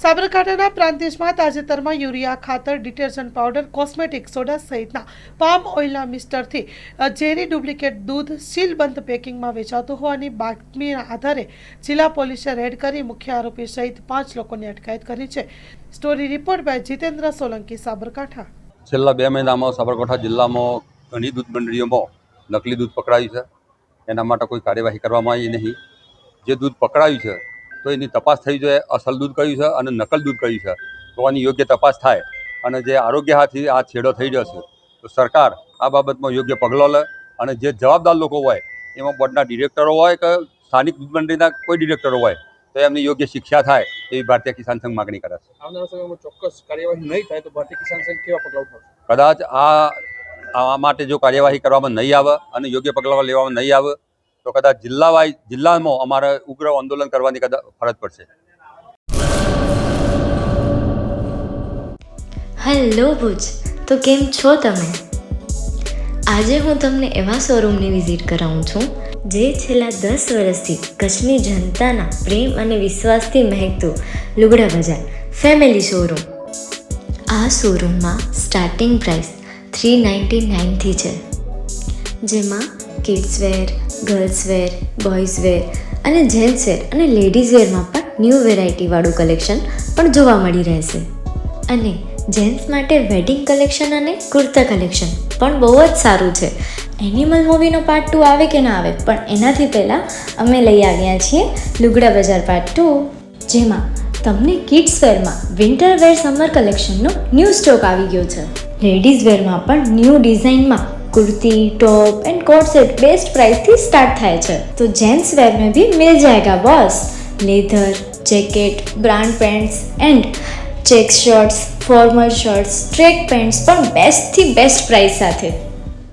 સાબરકાંઠાના પ્રાંતિજમાં તાજેતરમાં યુરિયા ખાતર, ડિટર્જન્ટ પાવડર, કોસ્મેટિક સોડા સહિતના પામ ઓઇલના મિક્સરથી ઝેરી ડુપ્લિકેટ દૂધ સીલબંધ પેકિંગમાં વેચાતું હોવાની બાતમીના આધારે જિલ્લા પોલીસે રેડ કરી મુખ્ય આરોપી સહિત 5 લોકોની અટકાયત કરી છે. Story report by Jitendra Solanki, Sabarkantha. છેલ્લા 2 મહિનામાં સાબરકાંઠા જિલ્લામાં ઘણી દૂધ મંડળીઓમાં નકલી દૂધ પકડાયું છે. એના માટે કોઈ કાર્યવાહી કરવામાં આવી નહીં. જે દૂધ પકડાયું છે તો એની તપાસ થઈ જાય, અસલ દૂધ કયું છે અને નકલ દૂધ કયું છે તો આની યોગ્ય તપાસ થાય. અને જે આરોગ્ય હાથી આ છેડો થઈ જશે તો સરકાર આ બાબતમાં યોગ્ય પગલાં લે અને જે જવાબદાર લોકો હોય એમાં બોર્ડના ડિરેક્ટરો હોય કે સ્થાનિક દૂધ મંડળીના કોઈ ડિરેક્ટરો હોય તો એમની યોગ્ય શિક્ષા થાય એવી ભારતીય કિસાન સંઘ માગણી કરે છે. આવનારા સમયમાં ચોક્કસ કાર્યવાહી નહીં થાય તો ભારતીય કિસાન સંઘ કેવા પગલાં ઉઠાવશે? કદાચ આ માટે જો કાર્યવાહી કરવામાં નહીં આવે અને યોગ્ય પગલાં લેવામાં નહીં આવે તો કદાચ જિલ્લામાં અમારે ઉગ્ર આંદોલન કરવાની કદાચ ફરજ પડશે. હેલો ભુજ, તો કેમ છો તમે? આજે હું તમને એવા શોરૂમની વિઝિટ કરાવું છું જે છેલ્લા 10 વર્ષથી કચ્છની જનતાના પ્રેમ અને વિશ્વાસથી મહેકતું લુગડા બજાર ફેમિલી શોરૂમ. આ શોરૂમમાં સ્ટાર્ટિંગ પ્રાઇસ 399થી છે, જેમાં kids wear, girls wear, boys wear અને જેન્ટ્સ વેર અને લેડીઝ વેરમાં પણ ન્યૂ વેરાયટીવાળું કલેક્શન પણ જોવા મળી રહેશે. અને જેન્ટ્સ માટે વેડિંગ કલેક્શન અને કુર્તા કલેક્શન પણ બહુ જ સારું છે. એનિમલ મૂવીનો પાર્ટ 2 આવે કે ના આવે, પણ એનાથી પહેલાં અમે લઈ આવ્યા છીએ લુગડા બજાર પાર્ટ 2, જેમાં તમને કિડ્સ વેરમાં વિન્ટર વેર સમર કલેક્શનનો ન્યૂ સ્ટોક આવી ગયો છે. લેડીઝ વેરમાં પણ ન્યૂ ડિઝાઇનમાં kurti, top and coat set best price थी स्टार्ट થાય છે. तो जेंट्स वेयर में भी मिल जाएगा boss. Leather, jacket, brand pants and check shirts, formal shirts, track pants પણ બેસ્ટ થી બેસ્ટ પ્રાઇસ સાથે.